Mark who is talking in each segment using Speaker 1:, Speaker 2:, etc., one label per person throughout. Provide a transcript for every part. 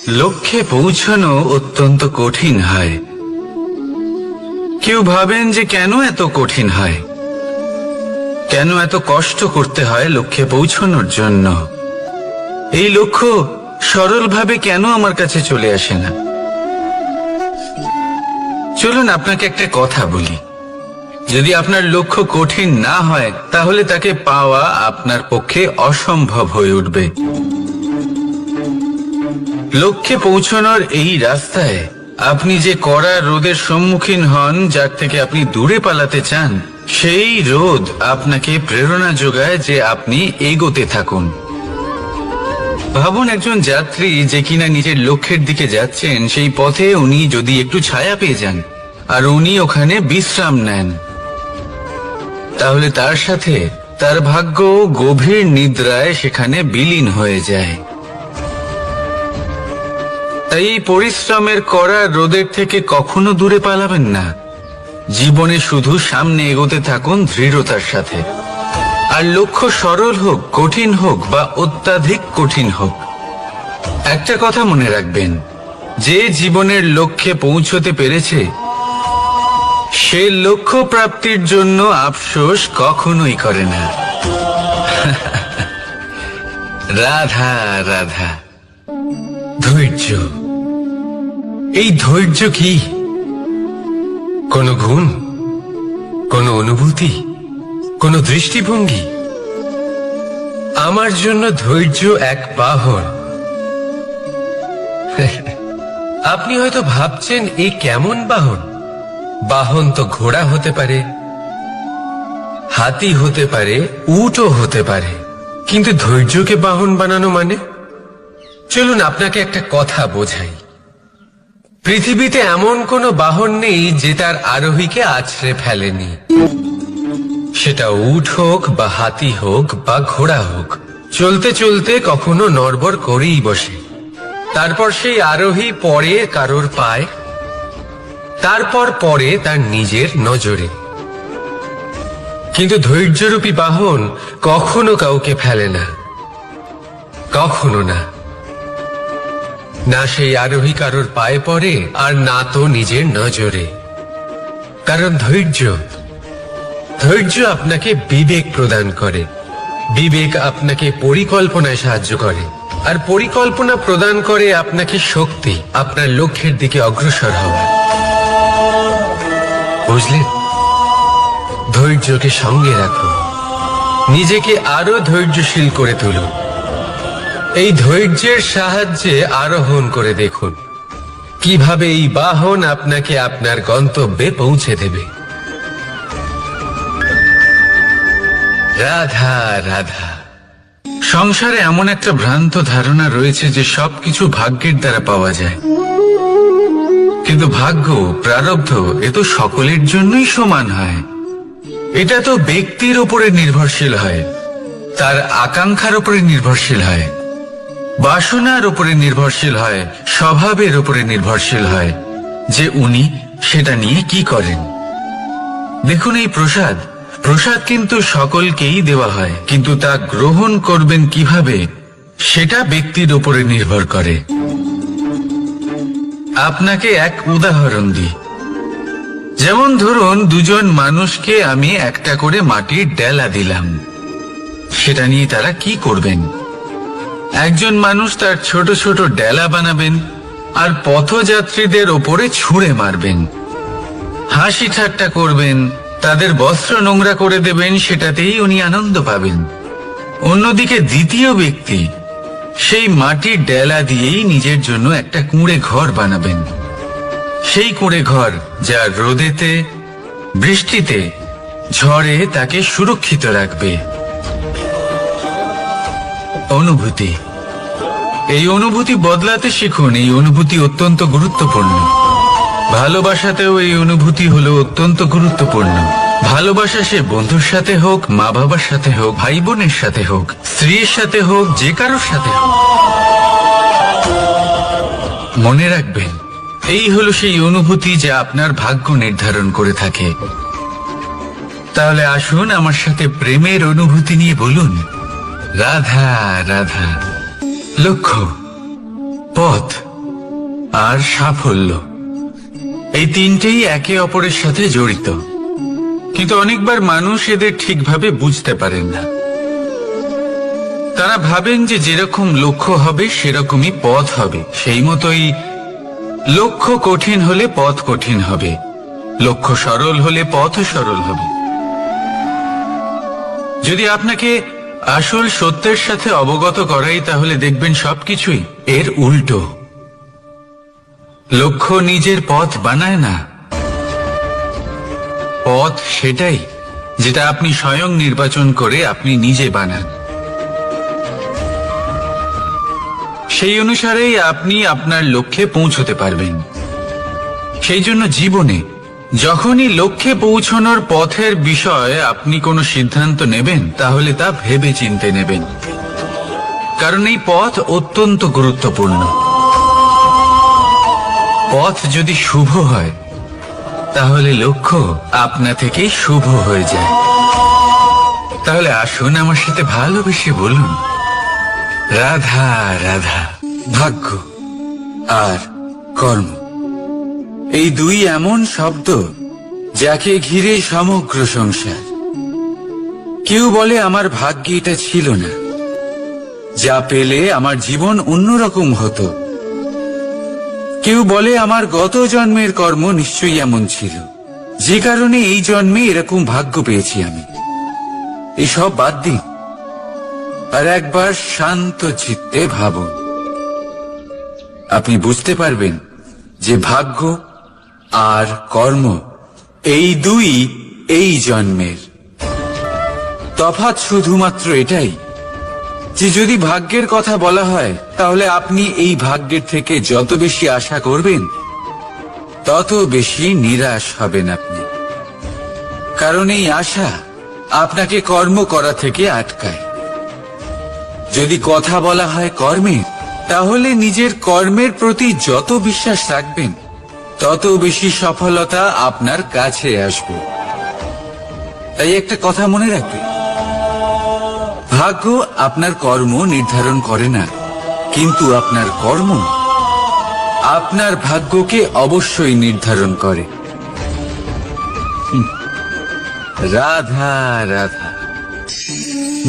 Speaker 1: লক্ষ্যে পৌঁছানো অত্যন্ত কঠিন হয়। কেউ ভাবেন যে কেন এত কঠিন হয়, কেন এত কষ্ট করতে হয় লক্ষ্যে পৌঁছানোর জন্য। এই লক্ষ্য সরলভাবে কেন আমার কাছে চলে আসে না। চলুন আপনাকে একটা কথা বলি, যদি আপনার লক্ষ্য কঠিন না হয় তাহলে তাকে পাওয়া আপনার পক্ষে অসম্ভব হয়ে উঠবে। লক্ষ্যে পৌঁছানোর এই রাস্তায় আপনি যে কড়া রোদের সম্মুখীন হন, যার থেকে আপনি দূরে পালাতে চান, সেই রোদ আপনাকে প্রেরণা যোগায় যে আপনি এগোতে থাকুন। ভাবুন একজন যাত্রী যে কিনা নিজের লক্ষ্যের দিকে যাচ্ছেন, সেই পথে উনি যদি একটু ছায়া পেয়ে যান আর উনি ওখানে বিশ্রাম নেন, তাহলে তার সাথে তার ভাগ্য গভীর নিদ্রায় সেখানে বিলীন হয়ে যায়। তাই এই পরিশ্রমের কড়া রোদের থেকে কখনো দূরে পালাবেন না। জীবনে শুধু সামনে এগোতে থাকুন দৃঢ়তার সাথে। আর লক্ষ্য সরল হোক, কঠিন হোক বা অত্যাধিক কঠিন হোক, একটা কথা মনে রাখবেন, যে জীবনের লক্ষ্যে পৌঁছতে পেরেছে সে লক্ষ্য প্রাপ্তির জন্য আফসোস কখনোই করে না। রাধা রাধা।
Speaker 2: ধৈর্য, এই ধৈর্য কি কোনো গুণ, কোনো অনুভূতি, কোনো দৃষ্টিভঙ্গি? আমার জন্য ধৈর্য এক বাহন। আপনি হয়তো ভাবছেন এই কেমন বাহন? বাহন তো ঘোড়া হতে পারে, হাতি হতে পারে, উটও হতে পারে, কিন্তু ধৈর্যকে বাহন বানানো মানে? চলুন আপনাকে একটা কথা বোঝাই। পৃথিবীতে এমন কোনো বাহন নেই যে তার আরোহীকে আছড়ে ফেলেনি। সেটা উট হোক বা হাতি হোক বা ঘোড়া হোক, চলতে চলতে কখনো নড়বড় করেই বসে। তারপর সেই আরোহী পড়ে কারোর পায়, তারপর পড়ে তার নিজের নজরে। কিন্তু ধৈর্যরূপী বাহন কখনো কাউকে ফেলে না, কখনো না। না সেই আরোহী কারোর পায়ে পড়ে আর না তো নিজের নজরে। কারণ ধৈর্য আপনাকে বিবেক প্রদান করে, বিবেক আপনাকে পরিকল্পনায় সাহায্য করে, আর পরিকল্পনা প্রদান করে আপনাকে শক্তি আপনার লক্ষ্যের দিকে অগ্রসর হওয়ার। বুঝলেন? ধৈর্যকে সঙ্গে রাখুন, নিজেকে আরো ধৈর্যশীল করে তুলুন। এই ধৈর্যের সাহায্যে আরোহণ করে দেখুন কিভাবে এই বাহন আপনাকে আপনার গন্তব্যে পৌঁছে দেবে। রাধা রাধা।
Speaker 1: সংসারে এমন একটা ভ্রান্ত ধারণা রয়েছে যে সবকিছু ভাগ্যের দ্বারা পাওয়া যায়, কিন্তু ভাগ্য, প্রারব্ধ এ তো সকলের জন্যই সমান হয়। এটা তো ব্যক্তির উপরে নির্ভরশীল হয়, তার আকাঙ্ক্ষার উপরে নির্ভরশীল হয়, বাসনার উপরে নির্ভরশীল হয়, স্বভাবের উপরে নির্ভরশীল হয় যে উনি সেটা নিয়ে কি করেন। দেখুন এই প্রসাদ কিন্তু সকলকেই দেওয়া হয়, কিন্তু তা গ্রহণ করবেন কিভাবে সেটা ব্যক্তির উপরে নির্ভর করে। আপনাকে এক উদাহরণ দিই। যেমন ধরুন দুজন মানুষকে আমি একটা করে মাটির ডেলা দিলাম, সেটা নিয়ে তারা কি করবেন? একজন মানুষ তার ছোট ছোট ডেলা বানাবেন আর পথযাত্রীদের ওপরে ছুঁড়ে মারবেন, হাসি ঠাট্টা করবেন, তাদের বস্ত্র নোংরা করে দেবেন, সেটাতেই উনি আনন্দ পাবেন। অন্যদিকে দ্বিতীয় ব্যক্তি সেই মাটির ডেলা দিয়েই নিজের জন্য একটা কুঁড়ে ঘর বানাবেন। সেই কুঁড়ে ঘর যা রোদেতে, বৃষ্টিতে, ঝড়ে তাকে সুরক্ষিত রাখবে। অনুভূতি, এই অনুভূতি বদলাতে শিখুন। এই অনুভূতি অত্যন্ত গুরুত্বপূর্ণ। ভালোবাসাতেও এই অনুভূতি হলো অত্যন্ত গুরুত্বপূর্ণ। ভালোবাসা সে বন্ধুর সাথে হোক, মা বাবার সাথে হোক, ভাই বোনের সাথে হোক, স্ত্রীর সাথে হোক, যে কারোর সাথে হোক, মনে রাখবেন এই হলো সেই অনুভূতি যা আপনার ভাগ্য নির্ধারণ করে থাকে। তাহলে আসুন আমার সাথে প্রেমের অনুভূতি নিয়ে বলুন, রাধা রাধা। লক্ষ্য, পথ, আর সাফল্য, এই তিনটেই একে অপরের সাথে জড়িত। কিন্তু অনেকবার মানুষ এদের ঠিকভাবে বুঝতে পারেন না। তারা ভাবেন যে যেরকম লক্ষ্য হবে সেরকমই পথ হবে, সেই মতোই লক্ষ্য কঠিন হলে পথ কঠিন হবে, লক্ষ্য সরল হলে পথও সরল হবে। যদি আপনাকে আসল সত্যের সাথে অবগত করাই, তাহলে দেখবেন সবকিছুই এর উল্টো। লক্ষ্য নিজের পথ বানায় না, পথ সেটাই যেটা আপনি স্বয়ং নির্বাচন করে আপনি নিজে বানান। সেই অনুসারেই আপনি আপনার লক্ষ্যে পৌঁছতে পারবেন। সেই জন্য জীবনে যখনই লক্ষ্যে পৌঁছানোর পথের বিষয়ে আপনি কোনো সিদ্ধান্ত নেবেন, তাহলে তা ভেবে চিন্তে নেবেন, কারণ এই পথ অত্যন্ত গুরুত্বপূর্ণ। পথ যদি শুভ হয়, তাহলে লক্ষ্য আপনা থেকেই শুভ হয়ে যায়। তাহলে আসুন আমার সাথে ভালোবেসে বলুন, রাধা রাধা। ভাগ্য আর কর্ম, এই দুই এমন শব্দ যাকে ঘিরে সমগ্র সংসার। কেউ বলে আমার ভাগ্যে এটা ছিল না, যা পেলে আমার জীবন অন্যরকম হতো। কেউ বলে আমার গত জন্মের কর্ম নিশ্চয়ই এমন ছিল, যে কারণে এই জন্মে এরকম ভাগ্য পেয়েছি আমি। এসব বাদ দিন আর একবার শান্ত চিত্তে ভাবুন। আপনি বুঝতে পারবেন যে ভাগ্য আর কর্ম এই দুই এই জন্মের। তফাৎ শুধুমাত্র এটাই যে যদি ভাগ্যের কথা বলা হয়, তাহলে আপনি এই ভাগ্যের থেকে যত বেশি আশা করবেন, তত বেশি নিরাশ হবেন আপনি। কারণ এই আশা আপনাকে কর্ম করা থেকে আটকায়। যদি কথা বলা হয় কর্মের, তাহলে নিজের কর্মের প্রতি যত বিশ্বাস রাখবেন, তত বেশি সফলতা আপনার কাছে আসবে। তাই একটা কথা মনে রাখবেন, ভাগ্য আপনার কর্ম নির্ধারণ করে না, কিন্তু আপনার কর্ম আপনার ভাগ্যকে অবশ্যই নির্ধারণ করে। রাধা রাধা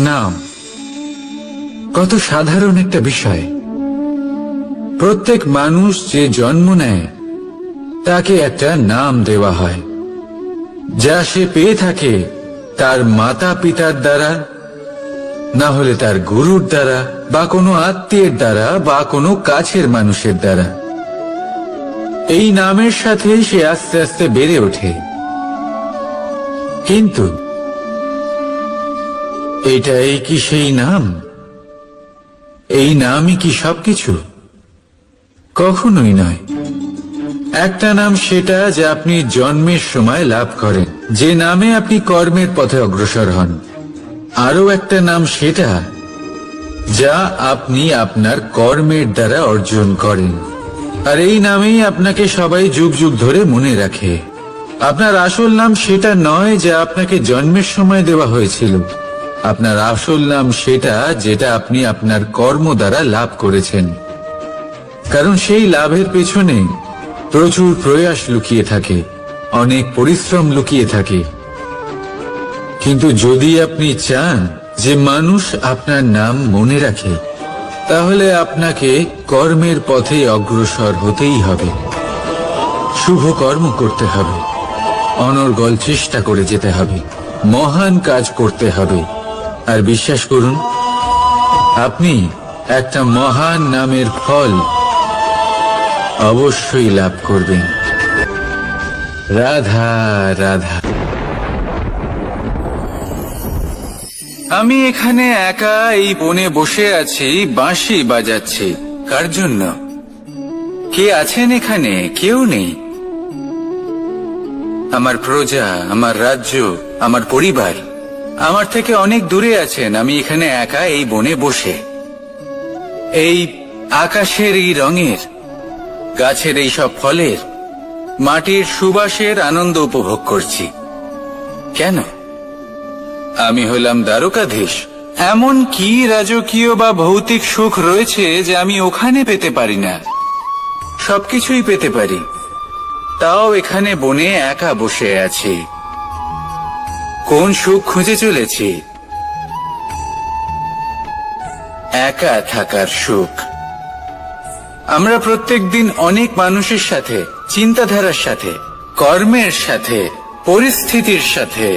Speaker 1: নাম কত সাধারণ একটা বিষয়। প্রত্যেক মানুষ যে জন্ম নেয়, তাকে একটা নাম দেওয়া হয়, যা সে পেয়ে থাকে তার মাতা পিতার দ্বারা, না হলে তার গুরুর দ্বারা, বা কোনো আত্মীয়ের দ্বারা, বা কোনো কাছের মানুষের দ্বারা। এই নামের সাথে সে আস্তে আস্তে বেড়ে ওঠে। কিন্তু এটাই কি সেই নাম? এই নামই কি সবকিছু? কখনোই নয়। একটা নাম সেটা যা আপনি জন্মের সময় লাভ করেন, যে নামে আপনি কর্মের পথে অগ্রসর হন। আরো একটা নাম সেটা যা আপনি আপনার কর্মের দ্বারা অর্জন করেন। আর এই নামেই আপনাকে সবাই যুগ যুগ ধরে মনে রাখে। আপনার আসল নাম সেটা নয় যা আপনাকে জন্মের সময় দেওয়া হয়েছিল। আপনার আসল নাম সেটা যেটা আপনি আপনার কর্ম দ্বারা লাভ করেছেন। কারণ সেই লাভের পেছনে প্রচুর প্রয়াস লুকিয়ে থাকে, অনেক পরিশ্রম লুকিয়ে থাকে। কিন্তু যদি আপনি চান যে মানুষ আপনার নাম মনে রাখে, তাহলে আপনাকে কর্মের পথে অগ্রসর হতেই হবে। শুভ কর্ম করতে হবে, অনর্গল চেষ্টা করে যেতে হবে, মহান কাজ করতে হবে। আর বিশ্বাস করুন, আপনি একটা মহান নামের ফল অবশ্যই লাভ করবেন। রাধা রাধা। আমি এখানে একা এই বনে বসে আছি, বাঁশি বাজাচ্ছি। কার জন্য? কে আছেন এখানে? কেউ নেই। আমার প্রজা, আমার রাজ্য, আমার পরিবার আমার থেকে অনেক দূরে আছেন। আমি এখানে একা এই বনে বসে এই আকাশের এই রঙের, গাছের এই সব ফলের, মাটির সুবাসের আনন্দ উপভোগ করছি। কেন? আমি হলাম দ্বারকাধীশ। এমন কি রাজকীয় বা ভৌতিক সুখ রয়েছে যে আমি ওখানে পেতে পারি না? সবকিছুই পেতে পারি, তাও এখানে বনে একা বসে আছি। কোন সুখ খুঁজে চলেছি? একা থাকার সুখ। আমরা প্রত্যেকদিন অনেক মানুষের সাথে, চিন্তাধারার সাথে, কর্মের সাথে, পরিস্থিতির সাথে,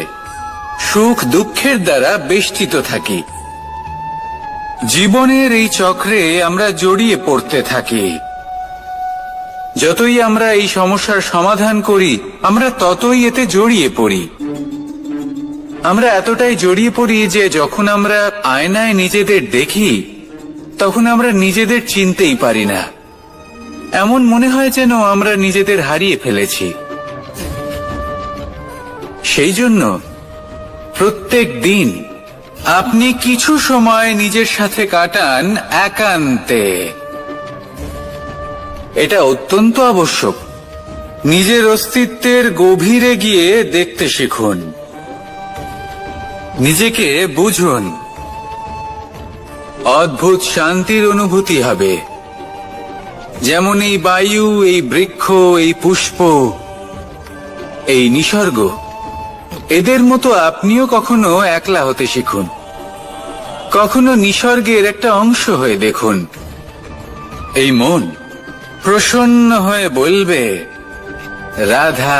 Speaker 1: সুখ দুঃখের দ্বারা বেষ্টিত থাকি। জীবনের এই চক্রে আমরা জড়িয়ে পড়তে থাকি। যতই আমরা এই সমস্যার সমাধান করি, আমরা ততই এতে জড়িয়ে পড়ি। আমরা এতটাই জড়িয়ে পড়ি যে যখন আমরা আয়নায় নিজেদের দেখি, তখন আমরা নিজেদের চিনতেই পারি না। এমন মনে হয় যেন আমরা নিজেদের হারিয়ে ফেলেছি। সেই জন্য প্রত্যেক দিন আপনি কিছু সময় নিজের সাথে কাটান একান্তে। এটা অত্যন্ত আবশ্যক। নিজের অস্তিত্বের গভীরে গিয়ে দেখতে শিখুন, নিজেকে বুঝুন। অদ্ভুত শান্তির অনুভূতি হবে। যেমন এই বায়ু, এই বৃক্ষ, এই পুষ্প, এই নিসর্গ, এদের মতো আপনিও কখনো একলা হতে শিখুন। কখনো নিসর্গের একটা অংশ হয়ে দেখুন। এই মন প্রসন্ন হয়ে বলবে, রাধা।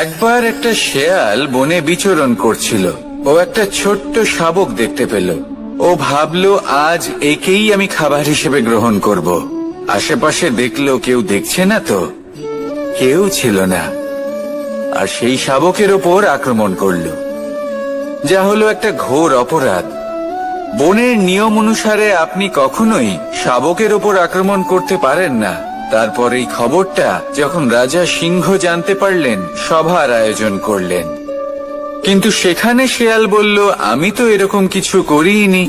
Speaker 1: একবার একটা শেয়াল বনে বিচরণ করছিল। ও একটা ছোট্ট শাবক দেখতে পেল। ও ভাবলো, আজ একেই আমি খাবার হিসেবে গ্রহণ করব। আশেপাশে দেখলো, কেউ দেখছে না তো? কেউ ছিল না। আর সেই শাবকের ওপর আক্রমণ করলো, যা হলো একটা ঘোর অপরাধ। বনের নিয়ম অনুসারে আপনি কখনোই শাবকের ওপর আক্রমণ করতে পারেন না। তারপর এই খবরটা যখন রাজা সিংহ জানতে পারলেন, সভার আয়োজন করলেন। কিন্তু সেখানে শেয়াল বলল, আমি তো এরকম কিছু করিনি।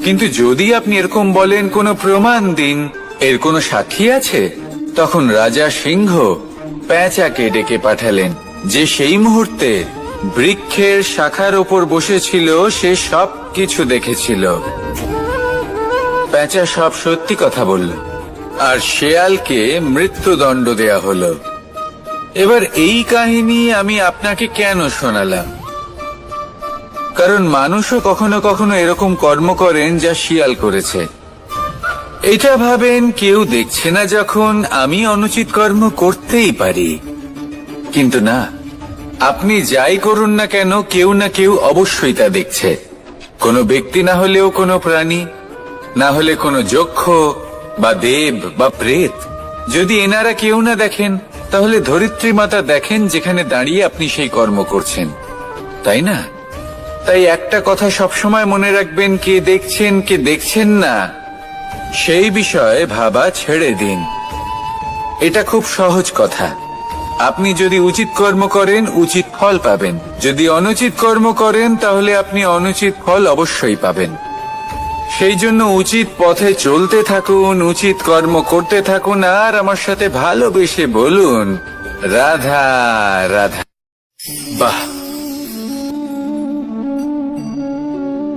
Speaker 1: কিন্তু যদি আপনি এরকম বলেন, কোনো প্রমাণ দিন, এর কোনো সাক্ষী আছে? তখন রাজা সিংহ পেঁচাকে ডেকে পাঠালেন, যে সেই মুহূর্তে বৃক্ষের শাখার ওপর বসেছিল। সে সব কিছু দেখেছিল। পেঁচা সব সত্যি কথা বলল, আর শেয়ালকে মৃত্যুদণ্ড দেয়া হলো। এবার এই কাহিনী আমি আপনাকে কেন শোনালাম? কারণ মানুষও কখনো কখনো এরকম কর্ম করেন যা শিয়াল করেছে। এটা ভাবেন, কেউ দেখছে না যখন, আমি অনুচিত কর্ম করতেই পারি। কিন্তু না, আপনি যাই করুন না কেন, কেউ না কেউ অবশ্যই তা দেখছে। কোনো ব্যক্তি না হলেও কোনো প্রাণী, না হলে কোনো যক্ষ বা দেব বা প্রেত। যদি এনারা কেউ না দেখেন, তাহলে ধরিত্রী মাতা দেখেন, যেখানে দাঁড়িয়ে আপনি সেই কর্ম করছেন, তাই না? তাই একটা কথা সবসময় মনে রাখবেন, কে দেখছেন কে দেখছেন না, সেই বিষয়ে ভাবা ছেড়ে দিন। এটা খুব সহজ কথা। আপনি যদি উচিত কর্ম করেন, উচিত ফল পাবেন। যদি অনুচিত কর্ম করেন, তাহলে আপনি অনুচিত ফল অবশ্যই পাবেন। সেই জন্য উচিত পথে চলতে থাকুন, উচিত কর্ম করতে থাকুন, আর আমার সাথে ভালোবেসে বলুন, রাধা রাধা। বাহ!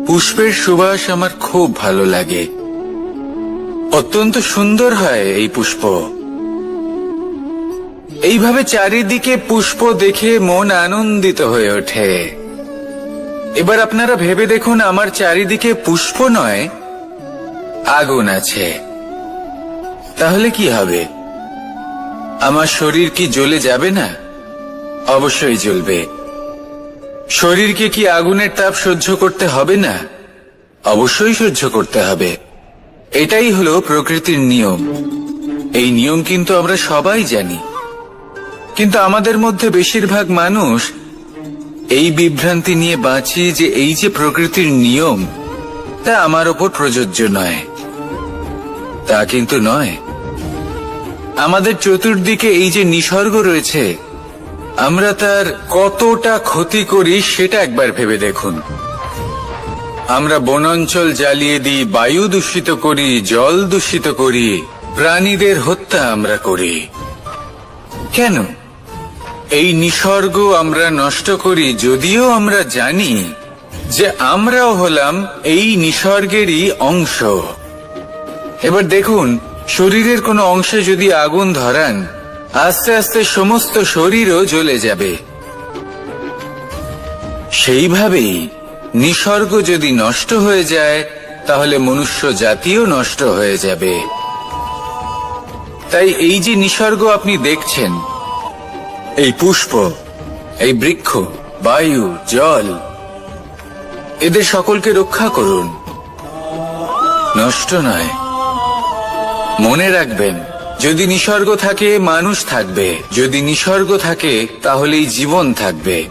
Speaker 1: পুষ্পের সুবাস আমার খুব ভালো লাগে। অত্যন্ত সুন্দর হয় এই পুষ্প। এইভাবে চারিদিকে পুষ্প দেখে মন আনন্দিত হয়ে ওঠে। এবার আপনারা ভেবে দেখুন, আমার চারিদিকে পুষ্প নয়, আগুন আছে। তাহলে কি হবে? আমার শরীর কি জ্বলে যাবে না? অবশ্যই জ্বলবে। শরীরকে কি আগুনের তাপ সহ্য করতে হবে না? অবশ্যই সহ্য করতে হবে। এটাই হলো প্রকৃতির নিয়ম। এই নিয়ম কিন্তু আমরা সবাই জানি, কিন্তু আমাদের মধ্যে বেশিরভাগ মানুষ এই বিভ্রান্তি নিয়ে বাঁচি যে এই যে প্রকৃতির নিয়ম, তা আমার ওপর প্রযোজ্য নয়। তা কিন্তু নয়। আমাদের চতুর্দিকে এই যে নিসর্গ রয়েছে, আমরা তার কতটা ক্ষতি করি সেটা একবার ভেবে দেখুন। আমরা বনাঞ্চল জ্বালিয়ে দিই, বায়ু দূষিত করি, জল দূষিত করি, প্রাণীদের হত্যা আমরা করি। কেন? এই নিসর্গ আমরা নষ্ট করি, যদিও আমরা জানি যে আমরাও হলাম এই নিসর্গেরই অংশ। এবার দেখুন, শরীরের কোনো অংশে যদি আগুন ধরান, আস্তে আস্তে সমস্ত শরীরও জ্বলে যাবে। সেইভাবেই নিসর্গ যদি নষ্ট হয়ে যায়, তাহলে মনুষ্য জাতিও নষ্ট হয়ে যাবে। তাই এই যে নিসর্গ আপনি দেখছেন, এই পুষ্প, এই বৃক্ষ, বায়ু, জল, এদের সকলকে রক্ষা করুন, নষ্ট নয়। মনে রাখবেন, যদি নিসর্গ থাকে মানুষ থাকবে, যদি নিসর্গ থাকে তাহলেই জীবন থাকবে।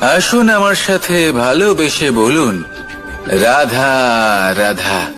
Speaker 1: আসুন আমার সাথে ভালোবেসে বলুন, রাধা রাধা।